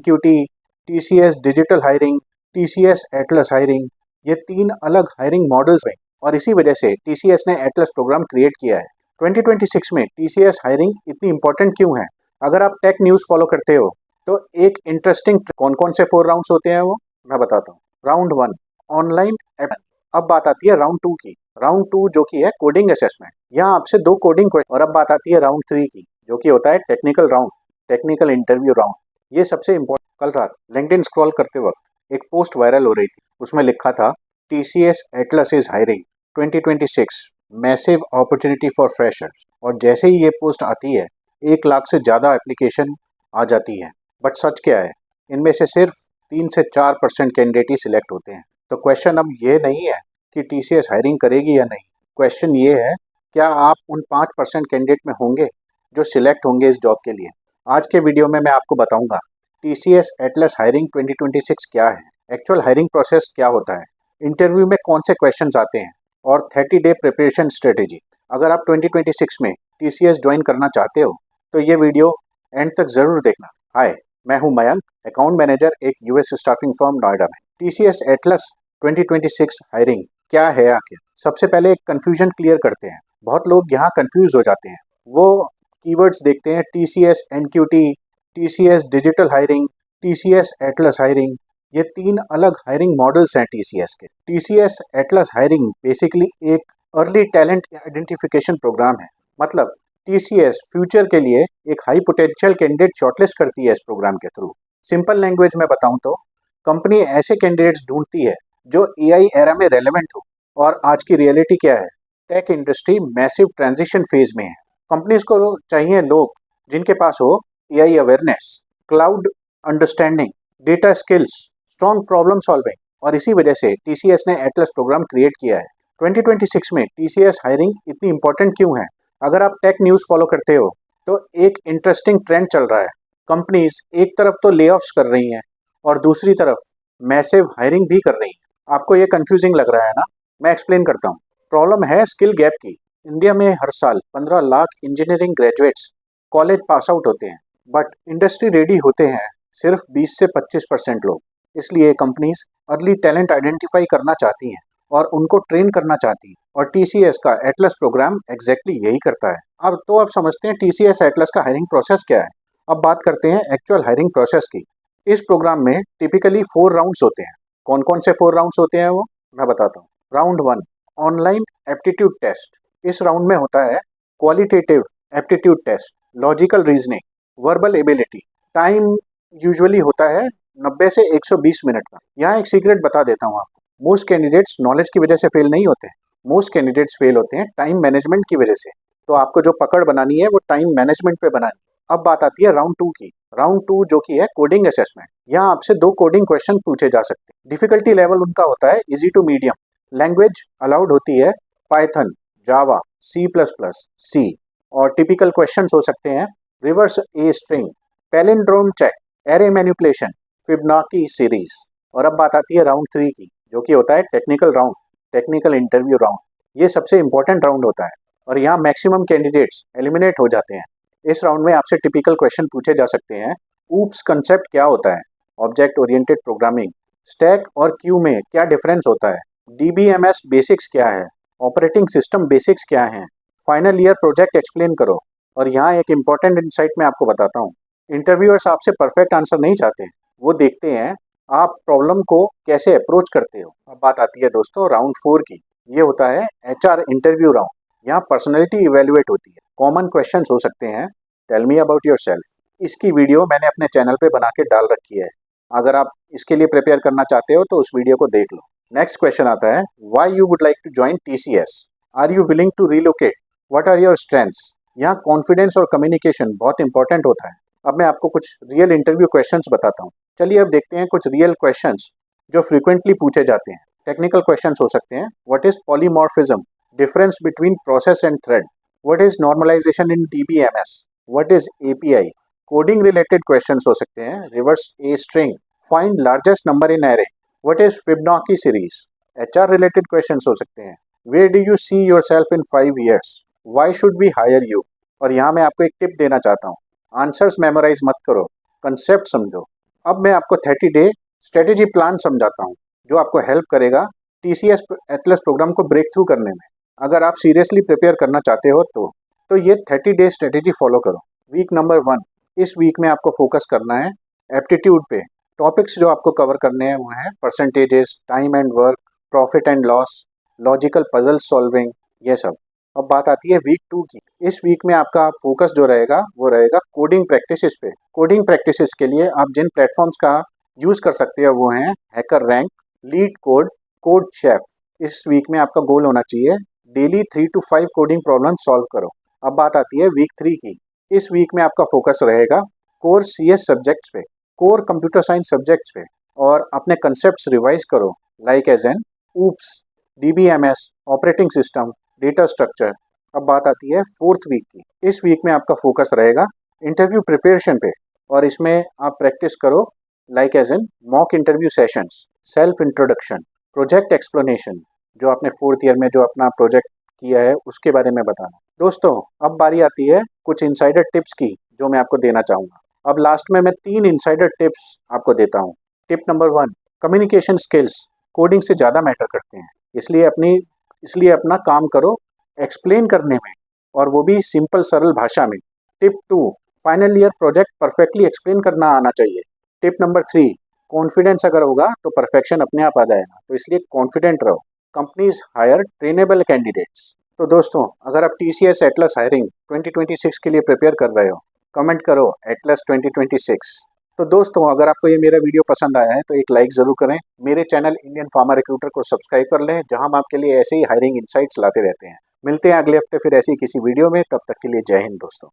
Cutie, TCS digital hiring, TCS Atlas hiring, ये 3 अलग hiring models हैं और इसी वजह से टीसीएस ने एटलस प्रोग्राम क्रिएट किया है। 2026 में टीसीएस हायरिंग इतनी इंपॉर्टेंट क्यों है? अगर आप टेक न्यूज़ फॉलो करते हो तो एक इंटरेस्टिंग कौन-कौन से 4 राउंड्स होते हैं वो मैं बताता हूँ। Round 1 online app. अब बात आती है राउंड 2 की। राउंड 2 जो कि है कोडिंग असेसमेंट। यहाँ आपसे 2 कोडिंग क्वेश्चन और अब बात आती है राउंड 3 की जो कि होता है technical round, technical interview round. ये सबसे इम्पोर्टेंट। कल रात लिंक्डइन स्क्रॉल करते वक्त एक पोस्ट वायरल हो रही थी। उसमें लिखा था TCS Atlas is hiring 2026 massive opportunity for freshers. और जैसे ही ये पोस्ट आती है 1 लाख से ज़्यादा एप्लीकेशन आ जाती है। बट सच क्या है? इनमें से सिर्फ 3 से 4% कैंडिडेट ही सिलेक्ट होते हैं। तो क्वेश्चन अब ये नहीं है कि टीसीएस हायरिंग करेगी या नहीं। क्वेश्चन ये है, क्या आप उन 5% कैंडिडेट में होंगे जो सिलेक्ट होंगे इस जॉब के लिए? आज के वीडियो में मैं आपको बताऊंगा टीसीएस एटलस हायरिंग 2026 क्या है, एक्चुअल हायरिंग प्रोसेस क्या होता है, इंटरव्यू में कौन से क्वेश्चंस आते हैं और 30 डे प्रिपरेशन स्ट्रेटेजी। अगर आप 2026 में टीसीएस ज्वाइन करना चाहते हो तो ये वीडियो एंड तक ज़रूर देखना। हाय, मैं हूं मयंक, अकाउंट मैनेजर एक यूएस स्टाफिंग फर्म नोएडा में। टीसीएस एटलस 2026 हायरिंग क्या है आखिर? सबसे पहले एक कन्फ्यूजन क्लियर करते हैं। बहुत लोग यहाँ कन्फ्यूज हो जाते हैं। वो कीवर्ड्स देखते हैं TCS NQT, TCS digital hiring, TCS Atlas hiring. ये 3 अलग हायरिंग मॉडल्स हैं टीसीएस के। टीसीएस एटलस हायरिंग बेसिकली एक अर्ली टैलेंट आइडेंटिफिकेशन प्रोग्राम है। मतलब टीसीएस फ्यूचर के लिए एक हाई पोटेंशियल कैंडिडेट शॉर्टलिस्ट करती है इस प्रोग्राम के थ्रू। सिंपल लैंग्वेज में बताऊं तो कंपनी ऐसे कैंडिडेट्स ढूंढती है जो एआई एरा में रेलेवेंट हो। और आज की रियलिटी क्या है? Tech industry massive transition phase में है। कंपनीज को चाहिए लोग जिनके पास हो AI awareness, cloud understanding, data skills, strong problem solving. और इसी वजह से टीसीएस ने एटलस प्रोग्राम क्रिएट किया है। 2026 में टीसीएस हायरिंग इतनी इंपॉर्टेंट क्यों है? अगर आप टेक न्यूज़ फॉलो करते हो तो एक इंटरेस्टिंग ट्रेंड चल रहा है। कंपनीज एक तरफ तो ले ऑफ्स कर रही हैं और दूसरी तरफ मैसिव हायरिंग भी कर रही हैं। आपको ये कंफ्यूजिंग लग रहा है ना? मैं एक्सप्लेन करता हूँ। प्रॉब्लम है स्किल गैप की। इंडिया में हर साल 15 lakh engineering graduates college pass out होते हैं, बट इंडस्ट्री रेडी होते हैं सिर्फ 20 से 25% लोग। इसलिए कंपनीज अर्ली टैलेंट आइडेंटिफाई करना चाहती हैं और उनको ट्रेन करना चाहती हैं। और टीसीएस का एटलस प्रोग्राम एग्जैक्टली यही करता है। अब तो आप समझते हैं टीसीएस एटलस का हायरिंग प्रोसेस क्या है। अब बात करते हैं एक्चुअल हायरिंग प्रोसेस की। इस प्रोग्राम में टिपिकली 4 राउंड्स होते हैं। कौन कौन से 4 राउंड्स होते हैं वो मैं बताता हूँ। Round 1 online aptitude test. इस राउंड में होता है qualitative aptitude test, logical reasoning, verbal ability. Time usually होता है 90 से 120 मिनट का। यहाँ एक सीक्रेट बता देता हूँ आपको। मोस्ट कैंडिडेट्स नॉलेज की वजह से फेल नहीं होते। मोस्ट कैंडिडेट्स फेल होते हैं टाइम मैनेजमेंट की वजह से। तो आपको जो पकड़ बनानी है वो टाइम मैनेजमेंट पे बनानी है। अब बात आती है राउंड 2 की। राउंड 2 जो कि है कोडिंग असेसमेंट। यहाँ आपसे 2 कोडिंग क्वेश्चन पूछे जा सकते हैं। डिफिकल्टी लेवल उनका होता है easy to medium. Language allowed होती है पाइथन, जावा, सी++, और टिपिकल क्वेश्चन हो सकते हैं reverse a string, palindrome check, array manipulation, Fibonacci series. और अब बात आती है राउंड 3 की जो कि होता है technical round, technical interview round. ये सबसे इंपॉर्टेंट राउंड होता है और यहाँ मैक्सिमम कैंडिडेट्स एलिमिनेट हो जाते हैं। इस राउंड में आपसे टिपिकल क्वेश्चन पूछे जा सकते हैं। ऊप्स कंसेप्ट क्या होता है, ऑब्जेक्ट ओरिएंटेड प्रोग्रामिंग, स्टैक और क्यू में क्या डिफरेंस होता है, डीबीएमएस बेसिक्स क्या है, ऑपरेटिंग सिस्टम बेसिक्स क्या हैं, फाइनल ईयर प्रोजेक्ट एक्सप्लेन करो। और यहाँ एक इंपॉर्टेंट इंसाइट मैं आपको बताता हूँ। इंटरव्यूअर्स आपसे परफेक्ट आंसर नहीं चाहते, वो देखते हैं आप प्रॉब्लम को कैसे अप्रोच करते हो। अब बात आती है दोस्तों राउंड 4 की। ये होता है एचआर इंटरव्यू राउंड। यहाँ पर्सनैलिटी इवेल्युएट होती है। कॉमन क्वेश्चंस हो सकते हैं, टेल मी अबाउट योरसेल्फ। इसकी वीडियो मैंने अपने चैनल पे बना के डाल रखी है। अगर आप इसके लिए प्रिपेयर करना चाहते हो तो उस वीडियो को देख लो। नेक्स्ट क्वेश्चन आता है why you would like to join TCS, are you willing to relocate, what are your strengths. यहाँ कॉन्फिडेंस और कम्युनिकेशन बहुत इंपॉर्टेंट होता है। अब मैं आपको कुछ रियल इंटरव्यू क्वेश्चंस बताता हूँ। चलिए अब देखते हैं कुछ रियल क्वेश्चंस जो फ्रीक्वेंटली पूछे जाते हैं। टेक्निकल क्वेश्चंस हो सकते हैं what is polymorphism, difference between process and thread, what is normalisation in DBMS, what is API. Coding related questions हो सकते हैं reverse a string, find largest number in array, what is Fibonacci series. HR related questions हो सकते हैं where do you see yourself in 5 years, why should we hire you. और यहाँ मैं आपको एक टिप देना चाहता हूँ, आंसर्स मेमोराइज मत करो, कंसेप्ट समझो। अब मैं आपको 30 डे स्ट्रेटेजी प्लान समझाता हूँ जो आपको हेल्प करेगा TCS एटलस प्रोग्राम को ब्रेक थ्रू करने में। अगर आप सीरियसली प्रिपेयर करना चाहते हो तो ये 30 डे स्ट्रेटेजी फॉलो करो। वीक नंबर 1, इस वीक में आपको फोकस करना है एप्टीट्यूड पे। टॉपिक्स जो आपको कवर करने हैं वो हैं percentages, time and work, profit and loss, logical puzzle solving, ये सब। अब बात आती है वीक 2 की। इस वीक में आपका फोकस जो रहेगा वो रहेगा कोडिंग प्रैक्टिसेस पे। कोडिंग प्रैक्टिसेस के लिए आप जिन प्लेटफॉर्म्स का यूज़ कर सकते हो वो हैं hacker rank, leet code, code chef. इस वीक में आपका गोल होना चाहिए daily 3 to 5 coding problem solve करो। अब बात आती है वीक 3 की। इस वीक में आपका फोकस रहेगा कोर CS सब्जेक्ट्स पे, कोर कंप्यूटर साइंस सब्जेक्ट्स पे, और अपने कंसेप्ट्स रिवाइज करो like as an OOPs, DBMS, operating system, data structure. अब बात आती है 4th वीक की। इस वीक में आपका फोकस रहेगा इंटरव्यू प्रिपरेशन पे, और इसमें आप प्रैक्टिस करो like as an mock interview sessions, self introduction, project explanation, जो आपने 4th ईयर में जो अपना प्रोजेक्ट किया है उसके बारे में बताना। दोस्तों, अब बारी आती है कुछ इनसाइडर टिप्स की जो मैं आपको देना चाहूँगा। अब लास्ट में मैं 3 इनसाइडर टिप्स आपको देता हूँ। Tip number 1, communication skills coding से ज़्यादा मैटर करते हैं, इसलिए अपना काम करो एक्सप्लेन करने में, और वो भी सिंपल सरल भाषा में। Tip 2, final year project perfectly explain करना आना चाहिए। टिप नंबर 3, कॉन्फिडेंस अगर होगा तो परफेक्शन अपने आप आ जाएगा, तो इसलिए कॉन्फिडेंट रहो। Companies hire trainable candidates. तो दोस्तों, अगर आप TCS एटलस हायरिंग 2026 के लिए प्रिपेयर कर रहे हो, कमेंट करो एटलस 2026। तो दोस्तों, अगर आपको ये मेरा वीडियो पसंद आया है तो एक लाइक ज़रूर करें। मेरे चैनल इंडियन फार्मा रिक्रूटर को सब्सक्राइब कर लें, जहां हम आपके लिए ऐसे ही हायरिंग इनसाइट्स लाते रहते हैं। मिलते हैं अगले हफ्ते फिर ऐसी किसी वीडियो में, तब तक के लिए जय हिंद दोस्तों।